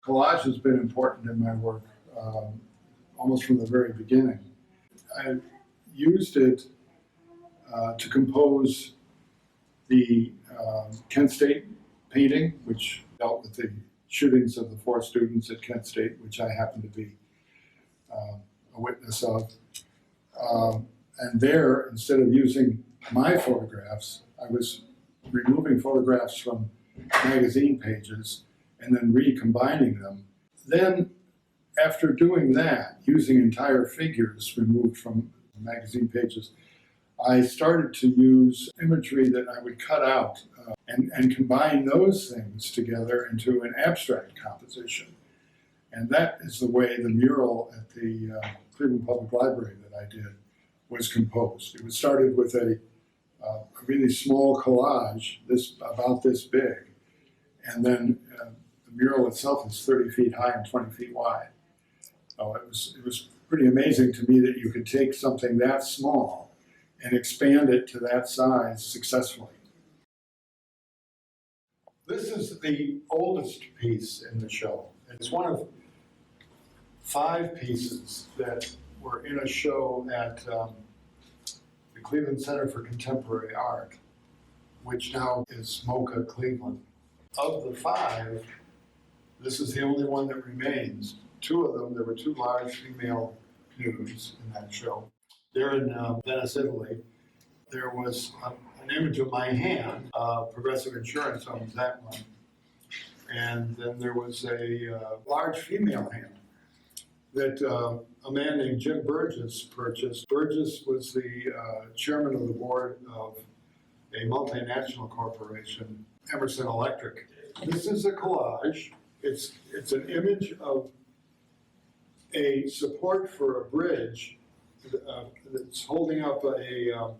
Collage has been important in my work almost from the very beginning. I used it to compose the Kent State painting, which dealt with the shootings of the 4 students at Kent State, which I happened to be a witness of. And there, instead of using my photographs, I was removing photographs from magazine pages and then recombining them. Then, after doing that, using entire figures removed from magazine pages, I started to use imagery that I would cut out and combine those things together into an abstract composition. And that is the way the mural at the Cleveland Public Library that I did was composed. It was started with a really small collage, about this big, and then the mural itself is 30 feet high and 20 feet wide. So it was pretty amazing to me that you could take something that small and expand it to that size successfully. This is the oldest piece in the show. It's one of 5 pieces that were in a show at the Cleveland Center for Contemporary Art, which now is MoCA Cleveland. Of the 5, this is the only one that remains. 2 of them, there were 2 large female nudes in that show. They're in Venice, Italy. There was an image of my hand. Progressive Insurance owns that one. And then there was a large female hand that a man named Jim Burgess purchased. Burgess was the chairman of the board of a multinational corporation, Emerson Electric. This is a collage. It's an image of a support for a bridge that's holding up a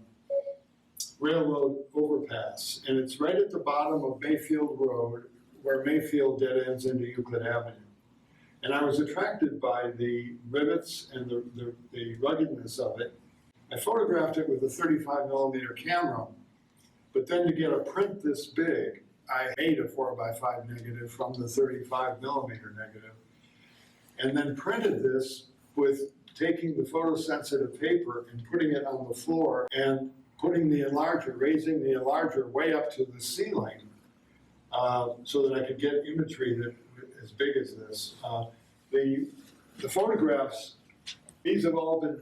railroad overpass, and it's right at the bottom of Mayfield Road, where Mayfield dead ends into Euclid Avenue. And I was attracted by the rivets and the ruggedness of it. I photographed it with a 35mm camera, but then to get a print this big, I made a 4x5 negative from the 35mm negative, and then printed this with taking the photosensitive paper and putting it on the floor and putting the enlarger, raising the enlarger way up to the ceiling so that I could get imagery that as big as this. The photographs, these have all been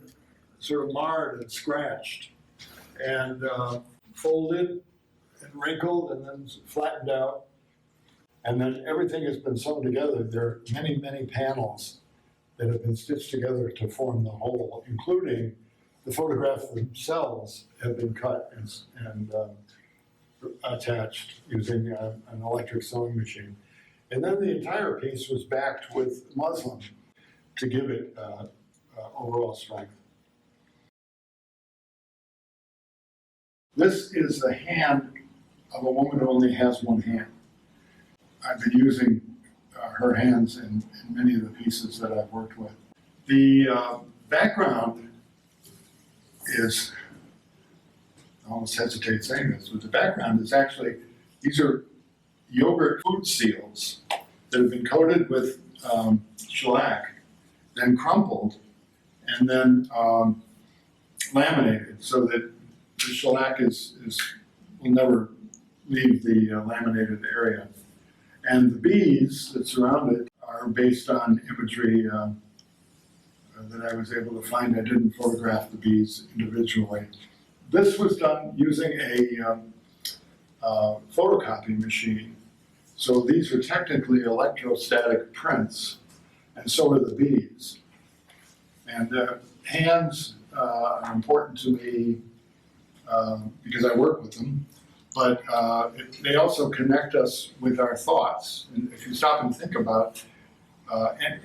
sort of marred and scratched and folded and wrinkled and then flattened out. And then everything has been sewn together. There are many, many panels that have been stitched together to form the whole, including the photographs themselves have been cut and attached using an electric sewing machine. And then the entire piece was backed with muslin to give it overall strength. This is the hand of a woman who only has one hand. I've been using her hands in many of the pieces that I've worked with. The background is, I almost hesitate saying this, but the background is actually, these are yogurt food seals that have been coated with shellac, then crumpled, and then laminated so that the shellac will never leave the laminated area. And the bees that surround it are based on imagery that I was able to find. I didn't photograph the bees individually. This was done using a photocopy machine. So these are technically electrostatic prints, and so are the bees. And hands are important to me because I work with them, but they also connect us with our thoughts. And if you stop and think about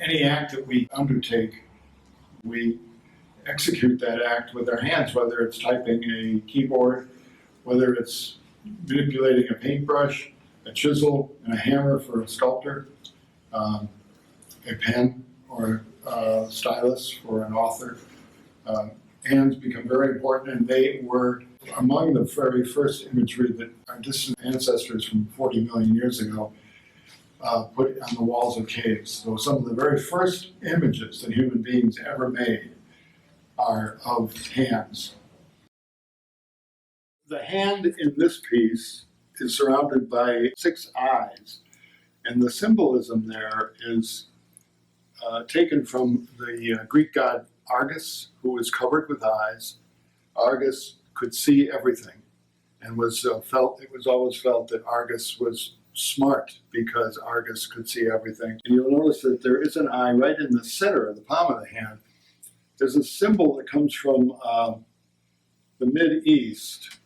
any act that we undertake, we execute that act with our hands, whether it's typing a keyboard, whether it's manipulating a paintbrush, a chisel and a hammer for a sculptor, a pen or a stylus for an author. Hands become very important, and they were among the very first imagery that our distant ancestors from 40 million years ago put on the walls of caves. So some of the very first images that human beings ever made are of hands. The hand in this piece is surrounded by 6 eyes, and the symbolism there is taken from the Greek god Argus, who was covered with eyes. Argus could see everything, and it was always felt that Argus was smart because Argus could see everything. And you'll notice that there is an eye right in the center of the palm of the hand. There's a symbol that comes from the Mid-East.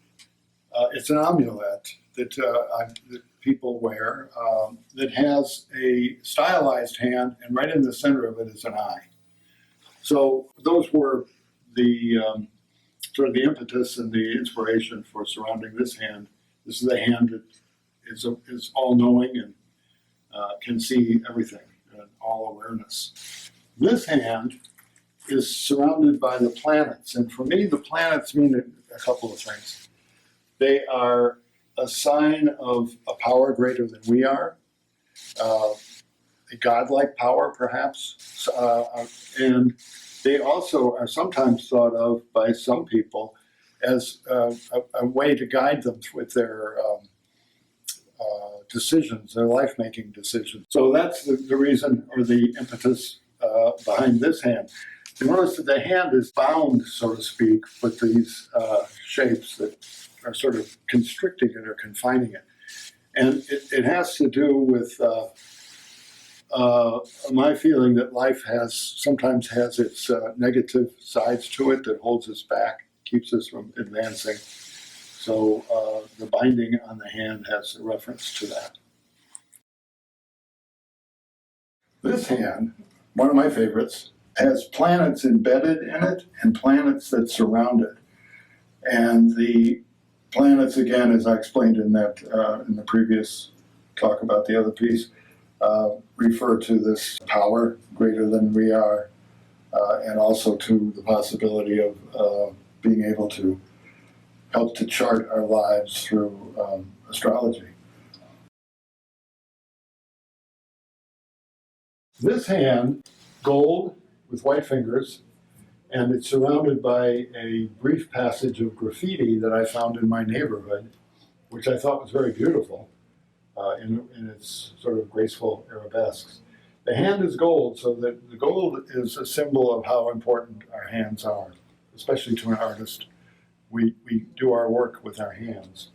It's an amulet that people wear that has a stylized hand, and right in the center of it is an eye. So those were the sort of the impetus and the inspiration for surrounding this hand. This is the hand that is all-knowing and can see everything, all awareness. This hand is surrounded by the planets, and for me, the planets mean a couple of things. They are a sign of a power greater than we are, a godlike power, perhaps, and they also are sometimes thought of by some people as a way to guide them with their decisions, their life-making decisions. So that's the reason or the impetus behind this hand. You notice that the hand is bound, so to speak, with these shapes that are sort of constricting it or confining it. And it has to do with my feeling that life sometimes has its negative sides to it that holds us back, keeps us from advancing. So the binding on the hand has a reference to that. This hand, one of my favorites, has planets embedded in it and planets that surround it. And the planets, again, as I explained in the previous talk about the other piece, refer to this power greater than we are, and also to the possibility of being able to help to chart our lives through astrology. This hand, gold with white fingers, and it's surrounded by a brief passage of graffiti that I found in my neighborhood, which I thought was very beautiful in its sort of graceful arabesques. The hand is gold, so that the gold is a symbol of how important our hands are, especially to an artist. We do our work with our hands.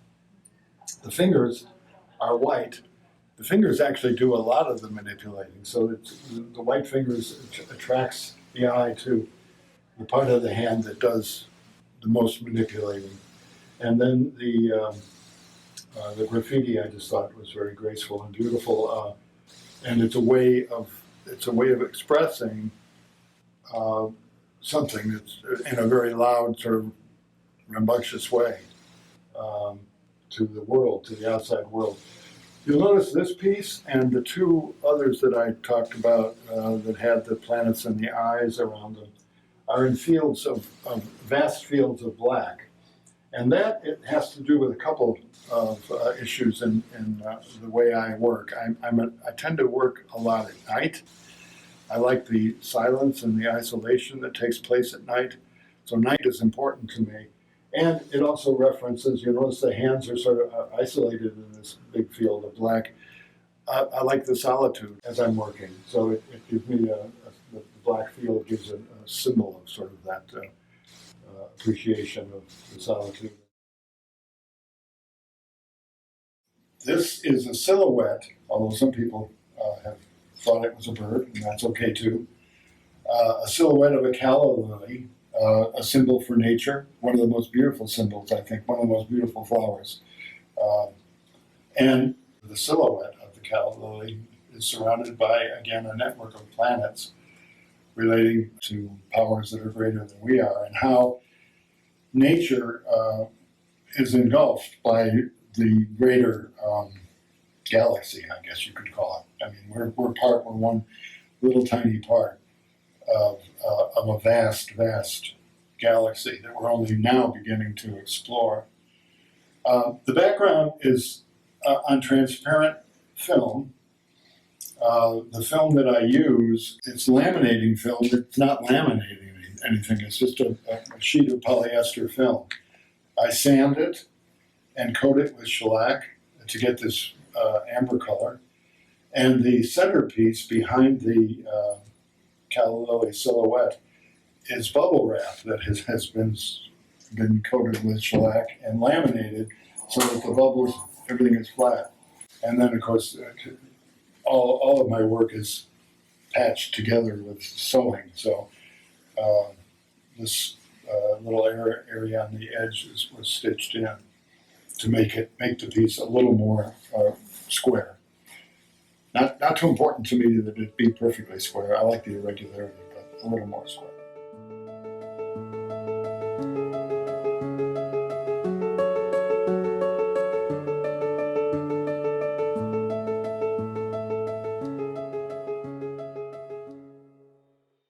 The fingers are white. The fingers actually do a lot of the manipulating, so the white fingers attracts the eye to the part of the hand that does the most manipulating. And then the graffiti I just thought was very graceful and beautiful, and it's a way of expressing something that's in a very loud, sort of rambunctious way to the world, to the outside world. You'll notice this piece and the two others that I talked about that had the planets and the eyes around them are in fields of vast fields of black. And that it has to do with a couple of issues in the way I work. I tend to work a lot at night. I like the silence and the isolation that takes place at night. So night is important to me. And it also references, you notice the hands are sort of isolated in this big field of black. I like the solitude as I'm working. So it gives me the black field gives a symbol of sort of that appreciation of the solitude. This is a silhouette, although some people have thought it was a bird, and that's okay too. A silhouette of a calla lily, a symbol for nature, one of the most beautiful symbols, I think, one of the most beautiful flowers. And the silhouette of the calla lily is surrounded by, again, a network of planets relating to powers that are greater than we are, and how nature is engulfed by the greater galaxy, I guess you could call it. I mean, we're one little tiny part of a vast, vast galaxy that we're only now beginning to explore. The background is on transparent film. The film that I use, it's laminating film. It's not laminating anything. It's just a sheet of polyester film. I sand it and coat it with shellac to get this amber color. And the centerpiece behind the calla lily silhouette is bubble wrap that has been coated with shellac and laminated so that the bubbles, everything is flat. And then, of course, all of my work is patched together with sewing. So this little area on the edge was stitched in to make the piece a little more square. Not too important to me that it be perfectly square. I like the irregularity, but a little more square.